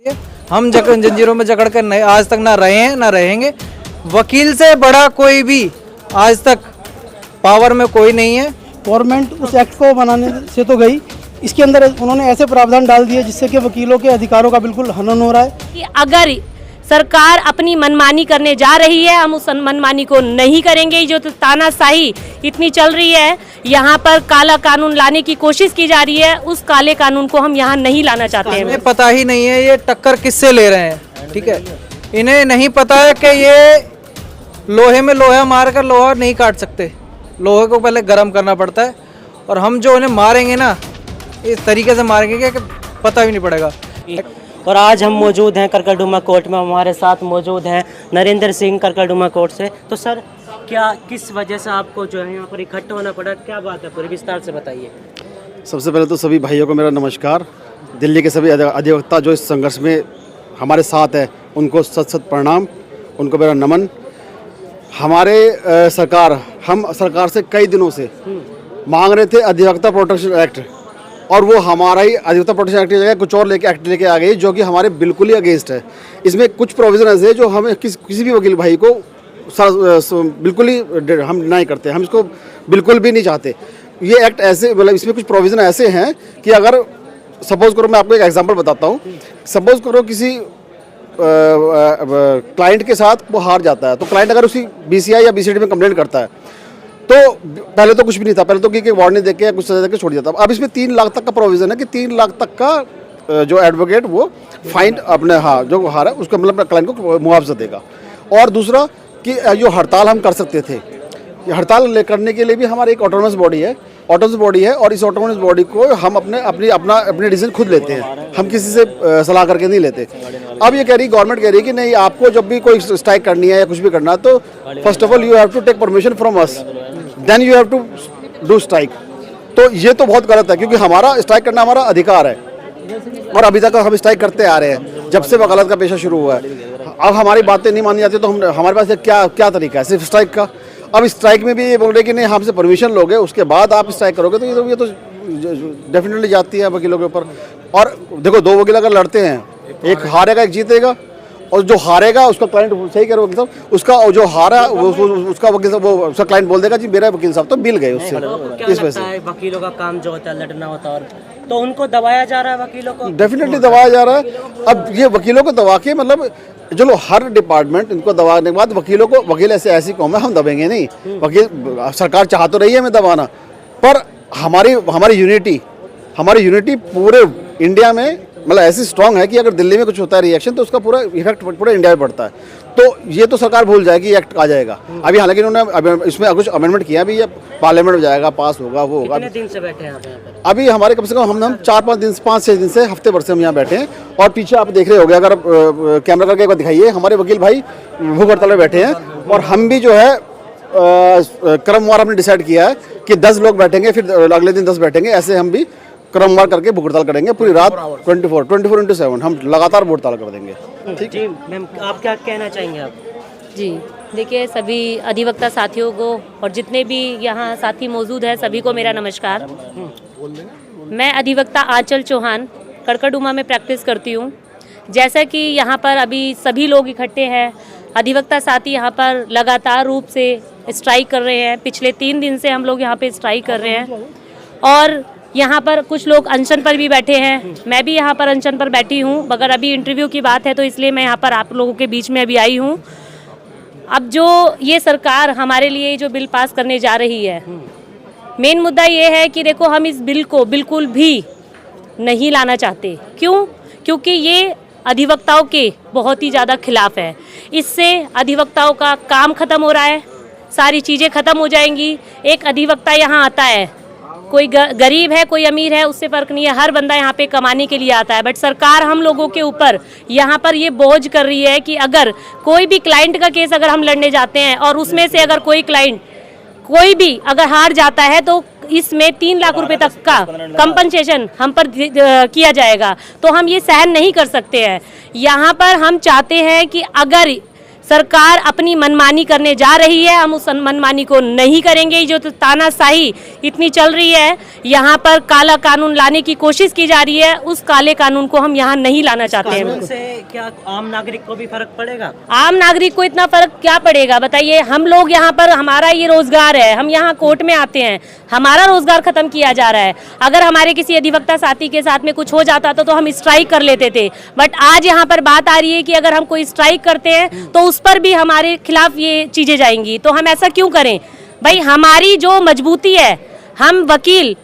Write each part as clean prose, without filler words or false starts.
हम जंजीरों में जकड़ कर नहीं आज तक ना रहे हैं ना रहेंगे। वकील से बड़ा कोई भी आज तक पावर में कोई नहीं है। गवर्नमेंट उस एक्ट को बनाने से तो गई, इसके अंदर उन्होंने ऐसे प्रावधान डाल दिए जिससे कि वकीलों के अधिकारों का बिल्कुल हनन हो रहा है कि अगर सरकार अपनी मनमानी करने जा रही है, हम उस मनमानी को नहीं करेंगे। जो तानाशाही इतनी चल रही है, यहाँ पर काला कानून लाने की कोशिश की जा रही है, उस काले कानून को हम यहाँ नहीं लाना चाहते हैं। इन्हें पता ही नहीं है ये टक्कर किससे ले रहे हैं, ठीक है। इन्हें नहीं पता है कि ये लोहे में लोहा मार कर लोहा नहीं काट सकते, लोहे को पहले गर्म करना पड़ता है। और हम जो उन्हें मारेंगे ना इस तरीके से मारेंगे कि पता भी नहीं पड़ेगा। और आज हम मौजूद हैं करकलडूमा कोर्ट में, हमारे साथ मौजूद हैं नरेंद्र सिंह करकलडूमा कोर्ट से। तो सर क्या किस वजह से आपको जो है यहाँ पर इकट्ठा होना पड़ा, क्या बात है, पूरे विस्तार से बताइए। सबसे पहले तो सभी भाइयों को मेरा नमस्कार। दिल्ली के सभी अधिवक्ता जो इस संघर्ष में हमारे साथ है उनको सत सत प्रणाम, उनको मेरा नमन। हमारे हम सरकार से कई दिनों से मांग रहे थे अधिवक्ता प्रोटेक्शन एक्ट, और वो हमारा ही अधिवक्ता प्रोटेक्शन एक्ट की जगह कुछ और एक्ट लेके आ गई जो कि हमारे बिल्कुल ही अगेंस्ट है। इसमें कुछ प्रोविजन ऐसे है जो हमें किसी भी वकील भाई को बिल्कुल ही हम डिनाई करते हैं, हम इसको बिल्कुल भी नहीं चाहते। ये एक्ट ऐसे मतलब इसमें कुछ प्रोविजन ऐसे हैं कि अगर सपोज करो, मैं आपको एक एग्जांपल बताता हूँ। सपोज करो किसी क्लाइंट के साथ वो हार जाता है, तो क्लाइंट अगर उसी BCI या BCD में कंप्लेंट करता है तो पहले तो कुछ भी नहीं था, पहले तो कि वार्निंग देके या कुछ सजा देके छोड़ दिया था। अब इसमें 3 लाख तक का प्रोविजन है कि 3 लाख तक का जो एडवोकेट वो फाइन अपने जो हारा है उसको मतलब क्लाइंट को मुआवजा देगा। और दूसरा कि जो हड़ताल हम कर सकते थे, हड़ताल करने के लिए भी हमारी एक ऑटोनमस बॉडी है और इस ऑटोनमस बॉडी को हम अपने डिसीजन खुद लेते हैं, हम किसी से सलाह करके नहीं लेते। अब ये गवर्नमेंट कह रही है कि नहीं, आपको जब भी कोई स्ट्राइक करनी है या कुछ भी करना है तो first of all you have to take permission from us, then you have to do strike. तो ये तो बहुत गलत है क्योंकि हमारा स्ट्राइक करना हमारा अधिकार है और अभी तक हम स्ट्राइक करते आ रहे हैं जब से वकालत का पेशा शुरू हुआ है। अब हमारी बातें नहीं मानी जाती तो हमारे पास क्या तरीका है सिर्फ स्ट्राइक का। अब स्ट्राइक में भी ये बोल रहे कि नहीं, हमसे परमिशन लोगे उसके बाद आप स्ट्राइक करोगे, तो ये तो डेफिनेटली जाती है वकीलों के ऊपर। और देखो, 2 वकील अगर लड़ते हैं, एक हारेगा एक जीतेगा, और जो हारेगा उसका क्लाइंट सही करो वकील साहब, उसका जो हारा उसका वकील साहब उसका क्लाइंट बोल देगा जी मेरा वकील साहब तो मिल गए उससे। इस वजह से वकीलों का काम जो होता है लड़ना होता है, और तो उनको दबाया जा रहा है, वकीलों को डेफिनेटली दबाया जा रहा है। अब ये वकीलों को दबा के मतलब चलो हर डिपार्टमेंट इनको दबाने के बाद वकील ऐसी कौम है, हम दबेंगे नहीं। वकील सरकार चाह तो रही है हमें दबाना, पर हमारी यूनिटी पूरे इंडिया में मतलब ऐसी स्ट्रांग है कि अगर दिल्ली में कुछ होता है रिएक्शन तो उसका पूरा इफेक्ट पूरे इंडिया में पड़ता है। तो ये तो सरकार भूल जाएगी, एक्ट आ जाएगा। अभी हालांकि इन्होंने इसमें कुछ अमेंडमेंट किया भी, ये पार्लियामेंट में जाएगा, पास होगा, वो होगा। कितने दिन से बैठे हैं आप? अभी हमारे कम से कम हम 5-6 दिन से हफ्ते भर से हम यहाँ बैठे हैं। और पीछे आप देख रहे होंगे, अगर कैमरा करके एक बार दिखाइए, हमारे वकील भाई भूख हड़ताल में बैठे हैं। और हम भी जो है क्रमवार हमने डिसाइड किया है कि 10 लोग बैठेंगे, फिर अगले दिन 10 बैठेंगे, ऐसे हम भी क्रमवार करके भूख हड़ताल करेंगे पूरी रात 24/7 हम लगातार भूख हड़ताल कर देंगे। ठीक जी मैम, आप क्या कहना चाहेंगे आप? जी देखिए, सभी अधिवक्ता साथियों को और जितने भी यहाँ साथी मौजूद हैं सभी को मेरा नमस्कार। मैं अधिवक्ता आंचल चौहान करकलडूमा में प्रैक्टिस करती हूँ। जैसा कि यहाँ पर अभी सभी लोग इकट्ठे हैं, अधिवक्ता साथी यहाँ पर लगातार रूप से स्ट्राइक कर रहे हैं। पिछले 3 दिन से हम लोग यहाँ पे स्ट्राइक कर रहे हैं और यहाँ पर कुछ लोग अनशन पर भी बैठे हैं। मैं भी यहाँ पर अनशन पर बैठी हूँ, मगर अभी इंटरव्यू की बात है तो इसलिए मैं यहाँ पर आप लोगों के बीच में अभी आई हूँ। अब जो ये सरकार हमारे लिए जो बिल पास करने जा रही है, मेन मुद्दा ये है कि देखो, हम इस बिल को बिल्कुल भी नहीं लाना चाहते। क्यों? क्योंकि ये अधिवक्ताओं के बहुत ही ज़्यादा खिलाफ है। इससे अधिवक्ताओं का काम ख़त्म हो रहा है, सारी चीज़ें ख़त्म हो जाएंगी। एक अधिवक्ता यहाँ आता है, कोई गरीब है कोई अमीर है उससे फ़र्क नहीं है, हर बंदा यहाँ पे कमाने के लिए आता है। बट सरकार हम लोगों के ऊपर यहाँ पर ये बोझ कर रही है कि अगर कोई भी क्लाइंट का केस अगर हम लड़ने जाते हैं और उसमें से अगर कोई क्लाइंट कोई भी अगर हार जाता है तो इसमें 3 लाख रुपए तक का कंपनसेशन हम पर किया जाएगा। तो हम ये सहन नहीं कर सकते हैं। यहाँ पर हम चाहते हैं कि अगर सरकार अपनी मनमानी करने जा रही है, हम उस मनमानी को नहीं करेंगे। जो तानाशाही इतनी चल रही है, यहाँ पर काला कानून लाने की कोशिश की जा रही है, उस काले कानून को हम यहाँ नहीं लाना चाहते हैं। कानून से क्या आम नागरिक को भी फर्क पड़ेगा? आम नागरिक को इतना फर्क क्या पड़ेगा बताइए। हम लोग यहाँ पर, हमारा ये रोजगार है, हम यहाँ कोर्ट में आते हैं, हमारा रोजगार खत्म किया जा रहा है। अगर हमारे किसी अधिवक्ता साथी के साथ में कुछ हो जाता तो हम स्ट्राइक कर लेते थे, बट आज यहाँ पर बात आ रही है कि अगर हम कोई स्ट्राइक करते हैं तो उस पर भी हमारे खिलाफ ये चीजें जाएंगी। तो हम ऐसा क्यों करें भाई? हमारी जो मजबूती है, हम वकील,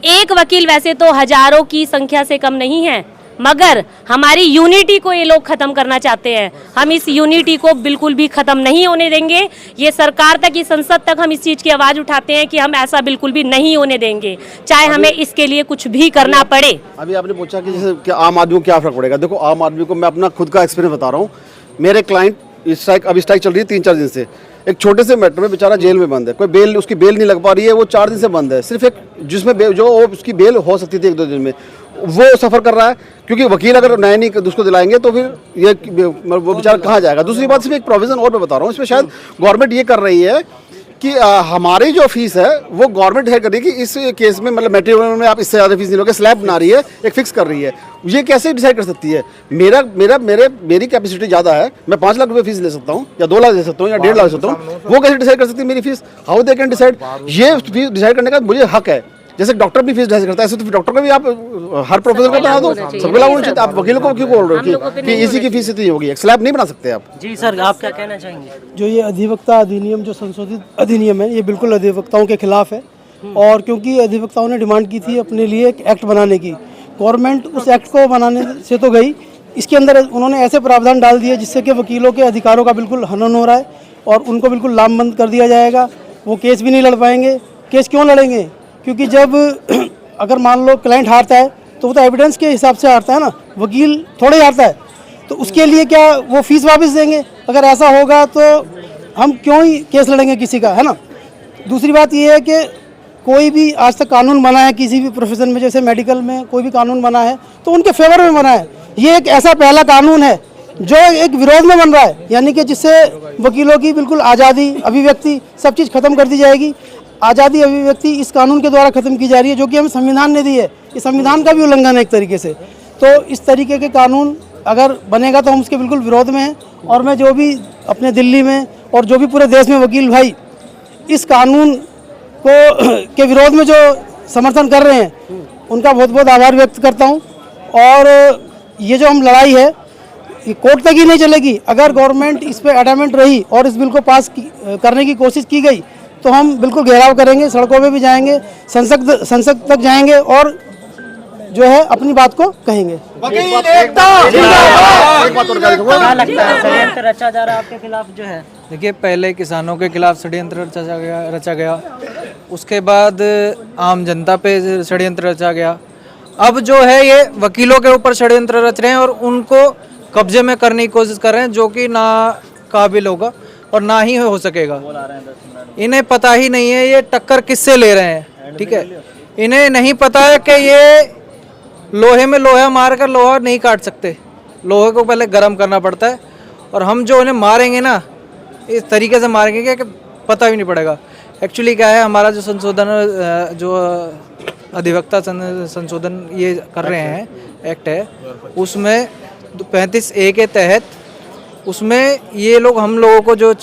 एक वकील वैसे तो हजारों की संख्या से कम नहीं है, मगर हमारी यूनिटी को ये लोग खत्म करना चाहते हैं। हम इस यूनिटी को बिल्कुल भी खत्म नहीं होने देंगे। ये सरकार तक, ये संसद तक हम इस चीज की आवाज उठाते हैं कि हम ऐसा बिल्कुल भी नहीं होने देंगे, चाहे हमें इसके लिए कुछ भी करना पड़े। अभी आपने पूछा कि जैसे कि आम आदमी को क्या फर्क पड़ेगा। देखो, आम आदमी को मैं अपना खुद का एक्सपीरियंस बता रहा हूँ। मेरे क्लाइंट स्ट्राइक, अभी स्ट्राइक चल रही है 3-4 दिन से। एक छोटे से मैटर में बेचारा जेल में बंद है, कोई बेल, उसकी बेल नहीं लग पा रही है, वो 4 दिन से बंद है। सिर्फ एक जिसमें जो उसकी बेल हो सकती थी 1-2 दिन में, वो सफ़र कर रहा है, क्योंकि वकील अगर न्याय नहीं उसको दिलाएंगे तो फिर ये वो बेचारा कहाँ जाएगा। दूसरी बात, सिर्फ एक प्रोविज़न और मैं बता रहा हूँ, इसमें शायद गवर्नमेंट ये कर रही है कि हमारी जो फीस है वो गवर्नमेंट है कर रही है कि इस केस में, मतलब मैट्रिमोनियल में आप इससे ज़्यादा फीस नहीं लोगे, स्लैब बना रही है, एक फिक्स कर रही है। ये कैसे डिसाइड कर सकती है? मेरी कैपेसिटी ज़्यादा है, मैं 5 लाख रुपए फीस ले सकता हूँ, या 2 लाख ले सकता हूँ, या 1.5 लाख ले सकता हूँ। वो कैसे डिसाइड कर सकती है मेरी fees? How they can decide? ये फीस डिसाइड करने का मुझे हक है। जैसे डॉक्टर भी फीस डिसाइड करता है, ऐसे तो डॉक्टर को भी आप हर प्रोफेसर को बना दो, सबको लागू होना चाहिए। आप वकीलों को क्यों बोल रहे हो कि इसी की फीस इतनी होगी? स्लैब नहीं बना सकते आप। जी सर, आप क्या कहना चाहेंगे? जो ये अधिवक्ता अधिनियम, जो संशोधित अधिनियम है, ये बिल्कुल अधिवक्ताओं के खिलाफ है। और क्योंकि अधिवक्ताओं ने डिमांड की थी अपने लिए एक एक्ट बनाने की, गवर्नमेंट उस एक्ट को बनाने से तो गई, इसके अंदर उन्होंने ऐसे प्रावधान डाल दिए जिससे कि वकीलों के अधिकारों का बिल्कुल हनन हो रहा है और उनको बिल्कुल लामबंद कर दिया जाएगा। वो केस भी नहीं लड़ पाएंगे। केस क्यों लड़ेंगे? क्योंकि जब अगर मान लो क्लाइंट हारता है तो वो तो एविडेंस के हिसाब से हारता है ना, वकील थोड़े हारता है। तो उसके लिए क्या वो फीस वापस देंगे? अगर ऐसा होगा तो हम क्यों ही केस लड़ेंगे किसी का, है ना। दूसरी बात ये है कि कोई भी आज तक कानून बना है किसी भी प्रोफेशन में, जैसे मेडिकल में कोई भी कानून बना है तो उनके फेवर में बना है। ये एक ऐसा पहला कानून है जो एक विरोध में बन रहा है, यानी कि जिससे वकीलों की बिल्कुल आज़ादी, अभिव्यक्ति, सब चीज़ खत्म कर दी जाएगी। आज़ादी अभिव्यक्ति इस कानून के द्वारा खत्म की जा रही है, जो कि हमें संविधान ने दी है। इस संविधान का भी उल्लंघन है एक तरीके से। तो इस तरीके के कानून अगर बनेगा तो हम उसके बिल्कुल विरोध में हैं। और मैं जो भी अपने दिल्ली में और जो भी पूरे देश में वकील भाई इस कानून को के विरोध में जो समर्थन कर रहे हैं, उनका बहुत बहुत आभार व्यक्त करता हूं। और ये जो हम लड़ाई है, ये कोर्ट तक ही नहीं चलेगी। अगर गवर्नमेंट इस पर एडामेंट रही और इस बिल को पास करने की कोशिश की गई तो हम बिल्कुल घेराव करेंगे, सड़कों पे भी जाएंगे, संसद तक जाएंगे और जो है अपनी बात को कहेंगे। क्या लगता है षड्यंत्र रचा जा रहा है आपके खिलाफ जो है? देखिए, पहले किसानों के खिलाफ षड्यंत्र रचा गया, उसके बाद आम जनता पे षड्यंत्र रचा गया। अब जो है ये वकीलों के ऊपर षड्यंत्र रच रहे हैं और उनको कब्जे में करने की कोशिश कर रहे हैं, जो कि ना काबिल होगा और ना ही हो सकेगा। इन्हें पता ही नहीं है ये टक्कर किससे ले रहे हैं, ठीक है। इन्हें नहीं पता है कि ये लोहे में लोहा मार कर लोहा नहीं काट सकते, लोहे को पहले गर्म करना पड़ता है। और हम जो उन्हें मारेंगे ना, इस तरीके से मारेंगे कि पता भी नहीं पड़ेगा। एक्चुअली क्या है, हमारा जो संशोधन, जो अधिवक्ता संशोधन ये कर रहे हैं, एक्ट है, उसमें 35A के तहत उसमें ये लोग, हम लोगों को जो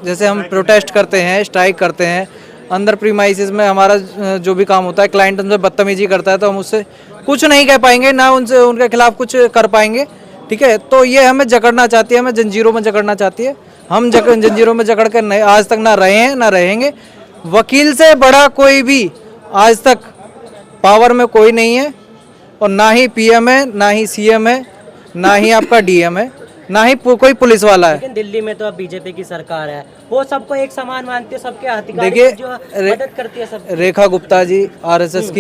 जैसे हम प्रोटेस्ट करते हैं, स्ट्राइक करते हैं, अंदर प्रीमाइसिस में हमारा जो भी काम होता है, क्लाइंट हमसे बदतमीजी करता है तो हम उससे कुछ नहीं कह पाएंगे, ना उनसे उनके खिलाफ कुछ कर पाएंगे, ठीक है। तो ये हमें जकड़ना चाहती है, हमें जंजीरों में जकड़ना चाहती है। हम जंजीरों में जकड़ कर नहीं, आज तक ना रहे हैं ना रहेंगे। वकील से बड़ा कोई भी आज तक पावर में कोई नहीं है, और ना ही PM है, ना ही CM है, ना ही आपका DM है, ना ही कोई पुलिस वाला है। लेकिन दिल्ली में तो अब बीजेपी की सरकार है, वो सबको एक समान मानती है, सबके अधिकार देखिए, जो मदद करती है सब। रेखा गुप्ता जी RSS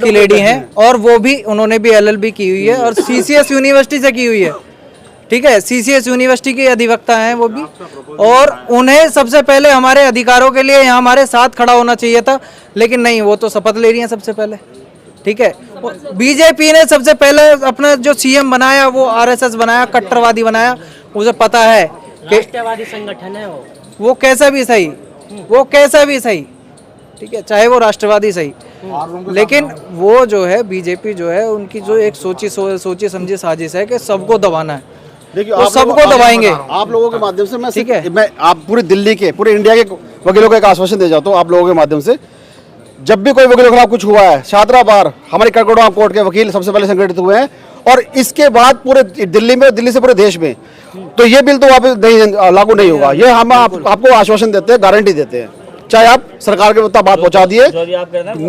की लेडी हैं, और वो भी, उन्होंने भी LLB की हुई है और CCS यूनिवर्सिटी से की हुई है, ठीक है। CCS यूनिवर्सिटी के अधिवक्ता हैं वो भी, और उन्हें सबसे पहले हमारे अधिकारों के लिए यहाँ हमारे साथ खड़ा होना चाहिए था, लेकिन नहीं, वो तो शपथ ले रही हैं सबसे पहले, ठीक है। बीजेपी ने सबसे पहले अपना जो CM बनाया वो RSS बनाया, कट्टरवादी बनाया, उसे पता है कि राष्ट्रवादी संगठन है वो कैसा भी सही, वो कैसा भी सही, ठीक है, चाहे वो राष्ट्रवादी सही, लेकिन वो जो है बीजेपी जो है उनकी जो एक सोची समझी साजिश है कि सबको दबाना है। देखिए वो सबको दबाएंगे। आप लोगों के माध्यम से मैं ठीक है। मैं आप पूरी दिल्ली के, पूरे इंडिया के वकीलों को एक आश्वासन दे जाता हूँ आप लोगों के माध्यम से, जब भी कोई वकीलों के खिलाफ कुछ हुआ है, शादरा बार हमारे कड़कड़ुमा कोर्ट के वकील सबसे पहले संगठित हुए हैं, और इसके बाद पूरे दिल्ली में, दिल्ली से पूरे देश में, तो ये बिल तो वापस नहीं लागू नहीं होगा। ये हम आपको आश्वासन देते हैं, गारंटी देते हैं, चाहे आप सरकार के तक बात पहुंचा दिए,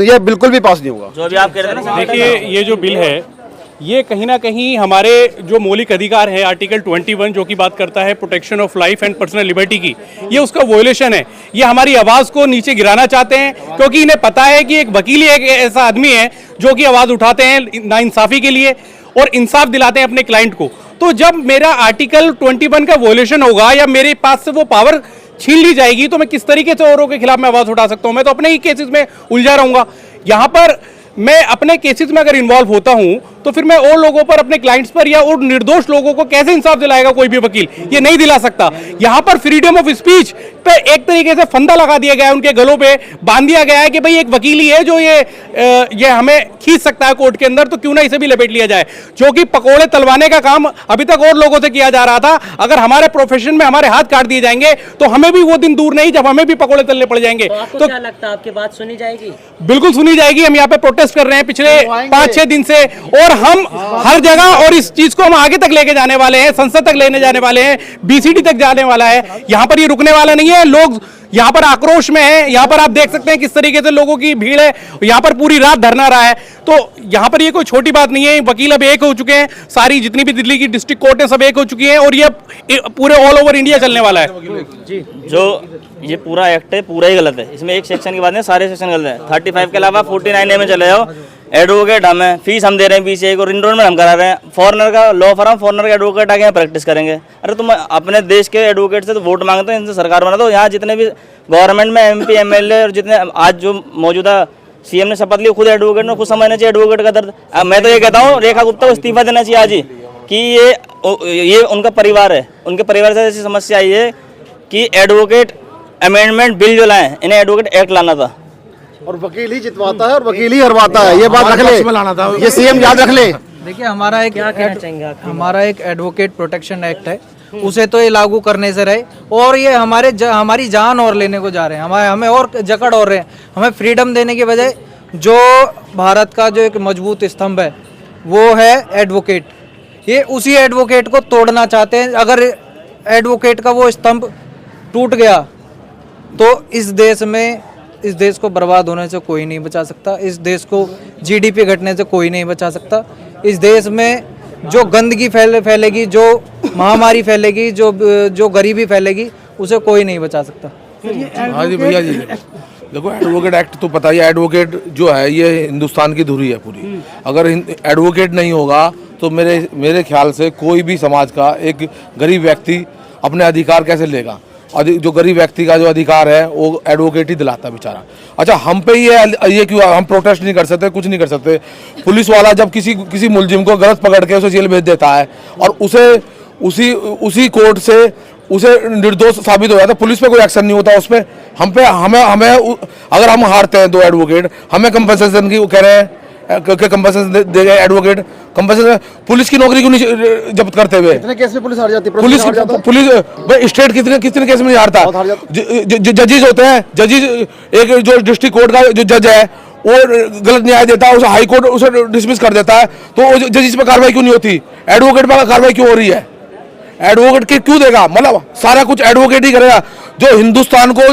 ये बिल्कुल भी पास नहीं होगा। जो भी आप कह रहे हैं। देखिए, ये जो बिल है ये कहीं ना कहीं हमारे जो मौलिक अधिकार है आर्टिकल 21 जो की बात करता है protection of life and personal liberty की, ये उसका वोलेशन है। ये हमारी आवाज़ को नीचे गिराना चाहते हैं, क्योंकि इन्हें पता है कि एक वकील ही एक ऐसा आदमी है जो कि आवाज़ उठाते हैं नाइंसाफ़ी के लिए और इंसाफ दिलाते हैं अपने क्लाइंट को। तो जब मेरा आर्टिकल 21 का वोलेशन होगा या मेरे पास से वो पावर छीन ली जाएगी, तो मैं किस तरीके से औरों के खिलाफ मैं आवाज़ उठा सकता हूँ? मैं तो अपने ही केसेस में उलझा रहूँगा। यहाँ पर मैं अपने केसेस में अगर इन्वॉल्व होता हूं तो फिर मैं और लोगों पर, अपने क्लाइंट्स पर या और निर्दोष लोगों को कैसे इंसाफ दिलाएगा कोई भी वकील? ये नहीं दिला सकता। यहां पर फ्रीडम ऑफ स्पीच पे एक तरीके से फंदा लगा दिया गया है, उनके गलों पे बांध दिया गया है कि भाई एक वकील ही है जो ये हमें खींच सकता है कोर्ट के अंदर, तो क्यों ना इसे भी लपेट लिया जाए। जो कि पकोड़े तलवाने का काम अभी तक और लोगों से किया जा रहा था। अगर हमारे प्रोफेशन में हमारे हाथ काट दिए जाएंगे तो हमें भी वो दिन दूर नहीं जब हमें भी पकोड़े तलने पड़ जाएंगे। तो क्या लगता है, आपकी बात सुनी जाएगी? बिल्कुल सुनी जाएगी। हम यहाँ पे प्रोटेस्ट कर रहे हैं पिछले 5-6 दिन से, और हम हर जगह, और इस चीज को हम आगे तक लेके जाने वाले हैं, संसद तक लेने जाने वाले हैं, बीसीडी तक जाने वाला है। यहाँ पर ये रुकने वाला नहीं है। लोग यहाँ पर आक्रोश में है। यहाँ पर आप देख सकते हैं किस तरीके से लोगों की भीड़ है। यहाँ पर पूरी रात धरना रहा है। तो यहाँ पर ये कोई छोटी बात नहीं है। वकील अब एक हो चुके हैं, सारी जितनी भी दिल्ली की डिस्ट्रिक्ट कोर्ट है सब एक हो चुकी हैं, और ये पूरे ऑल ओवर इंडिया चलने वाला है। जो ये पूरा एक्ट है पूरा ही गलत है। इसमें एक सेक्शन की बात नहीं, सारे सेक्शन गलत है। 35 के अलावा 49A में चले जाओ। एडवोकेट हम है, फीस हम दे रहे हैं BCI को, इनरोलमेंट हम करा रहे हैं। फॉरनर का लॉ फर्म, फॉरनर का एडवोकेट आके यहाँ प्रैक्टिस करेंगे। अरे तुम अपने देश के एडवोकेट से तो वोट मांगते हो, इनसे सरकार बना दो। यहाँ जितने भी गवर्नमेंट में MP MLA और जितने आज जो मौजूदा CM ने शपथ ली, खुद एडवोकेट ने खुद समझना चाहिए एडवोकेट का दर्द। मैं तो ये कहता हूँ रेखा गुप्ता को इस्तीफा देना चाहिए आज ही, कि ये उनका परिवार है, उनके परिवार से ऐसी समस्या आई है कि एडवोकेट अमेंडमेंट बिल जो लाए, इन्हें एडवोकेट एक्ट लाना था। और वकील ही जितवाता है और वकील ही हरवाता है, ये बात रख ले, ये CM याद रख ले। देखिए हमारा एक क्या कहना चाहेंगे आप? हमारा एक एडवोकेट प्रोटेक्शन एक्ट है, उसे तो ये लागू करने से रहे, और ये हमारी जान और लेने को जा रहे हैं, हमें और जकड़ और रहे हैं। हमें फ्रीडम देने के बजाय जो भारत का जो एक मजबूत स्तंभ है वो है एडवोकेट, ये उसी एडवोकेट को तोड़ना चाहते हैं। अगर एडवोकेट का वो स्तंभ टूट गया तो इस देश को बर्बाद होने से कोई नहीं बचा सकता, इस देश को GDP घटने से कोई नहीं बचा सकता। इस देश में जो गंदगी फैलेगी, जो महामारी फैलेगी, जो गरीबी फैलेगी, उसे कोई नहीं बचा सकता। हाँ जी भैया जी, देखो एडवोकेट एक्ट तो पता ही है, एडवोकेट जो है ये हिंदुस्तान की धुरी है पूरी। अगर एडवोकेट नहीं होगा तो मेरे ख्याल से कोई भी समाज का एक गरीब व्यक्ति अपने अधिकार कैसे लेगा? जो गरीब व्यक्ति का जो अधिकार है वो एडवोकेट ही दिलाता है बेचारा। अच्छा, हम पे ये क्यों हम प्रोटेस्ट नहीं कर सकते, कुछ नहीं कर सकते? पुलिस वाला जब किसी मुलजिम को गलत पकड़ के उसे जेल भेज देता है और उसी कोर्ट से उसे निर्दोष साबित हो जाता है, पुलिस पे कोई एक्शन नहीं होता उस पर। हमें अगर हम हारते हैं 2 एडवोकेट, हमें कंपनसेशन की वो कह रहे हैं कंपनसेशन दे गए एडवोकेट, कंपनसेशन। पुलिस की नौकरी क्यों नहीं जब्त करते हुए? कितने केस में पुलिस हार जाती है? पुलिस भाई स्टेट कितने केस में नहीं हारता? जजेज होते हैं, जजेज एक जो डिस्ट्रिक्ट कोर्ट का जो जज है वो गलत न्याय देता है, उसे हाई कोर्ट उसे डिसमिस कर देता है, तो जजेज पे कार्रवाई क्यों नहीं होती? एडवोकेट पर कार्रवाई क्यों हो रही है? एडवोकेट के क्यों देगा? मतलब सारा कुछ एडवोकेट ही करेगा। जो हिंदुस्तान को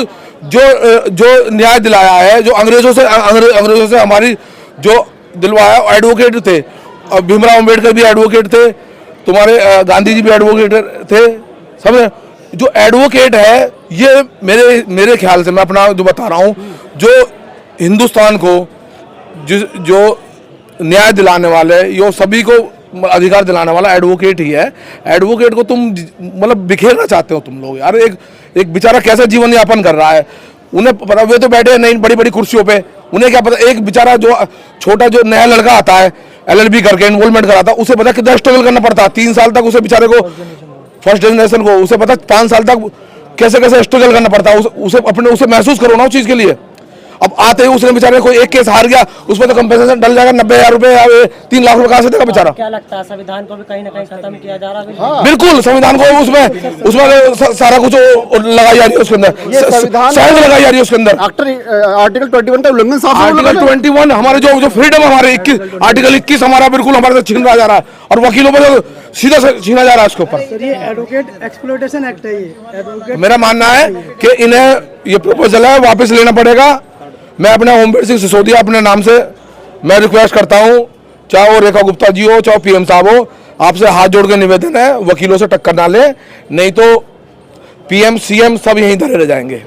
जो न्याय दिलाया है, जो अंग्रेजों से हमारी जो दिलवाया, एडवोकेट थे। भीमराव अम्बेडकर भी एडवोकेट थे, तुम्हारे गांधी जी भी एडवोकेट थे। समझे? जो एडवोकेट है ये मेरे ख्याल से, मैं अपना जो बता रहा हूँ, जो हिंदुस्तान को जो न्याय दिलाने वाले, यो सभी को अधिकार दिलाने वाला एडवोकेट ही है। एडवोकेट को तुम मतलब बिखेरना चाहते हो तुम लोग यार। एक बेचारा कैसा जीवन यापन कर रहा है, उन्हें पता, वे तो बैठे नहीं बड़ी बड़ी कुर्सियों पे, उन्हें क्या पता? एक बेचारा जो छोटा जो नया लड़का आता है LLB करके इन्वॉल्वमेंट कराता है, उसे पता कितना स्ट्रगल करना पड़ता है। 3 साल तक उसे बेचारे को फर्स्ट जनरेशन को, उसे पता 5 साल तक कैसे कैसे स्ट्रगल करना पड़ता है, उसे महसूस करो ना उस चीज के लिए। अब आते ही उसने बेचारे कोई एक केस हार गया, उसमें तो कंपेंसेशन डल जाएगा 90,000 रुपए या 3 लाख रुपए कहाँ से देगा बेचारा। क्या लगता है संविधान को भी कहीं ना कहीं खत्म किया जा रहा है? बिल्कुल, संविधान को उसमें सारा कुछ लगाई जा रही है उसके अंदर, सहज लगाई जा रही है उसके अंदर। आर्टिकल 21 का उल्लंघन साफ आर्टिकल 21 हमारे जो फ्रीडम हमारे 21 आर्टिकल 21 हमारा बिल्कुल हमारे से छीन रहा जा रहा है, और वकीलों पर सीधा छीना जा रहा है उसके ऊपर। सर ये एडवोकेट एक्सप्लॉयटेशन एक्ट है, ये एडवोकेट। मेरा मानना है कि इन्हें ये प्रपोजल है वापस लेना पड़ेगा। मैं अपने ओमवीर सिंह सिसोदिया अपने नाम से मैं रिक्वेस्ट करता हूं, चाहे वो रेखा गुप्ता जी हो चाहे पीएम साहब हो, आपसे हाथ जोड़ के निवेदन है वकीलों से टक्कर ना ले, नहीं तो पीएम सीएम सब यहीं धरे रह जाएंगे।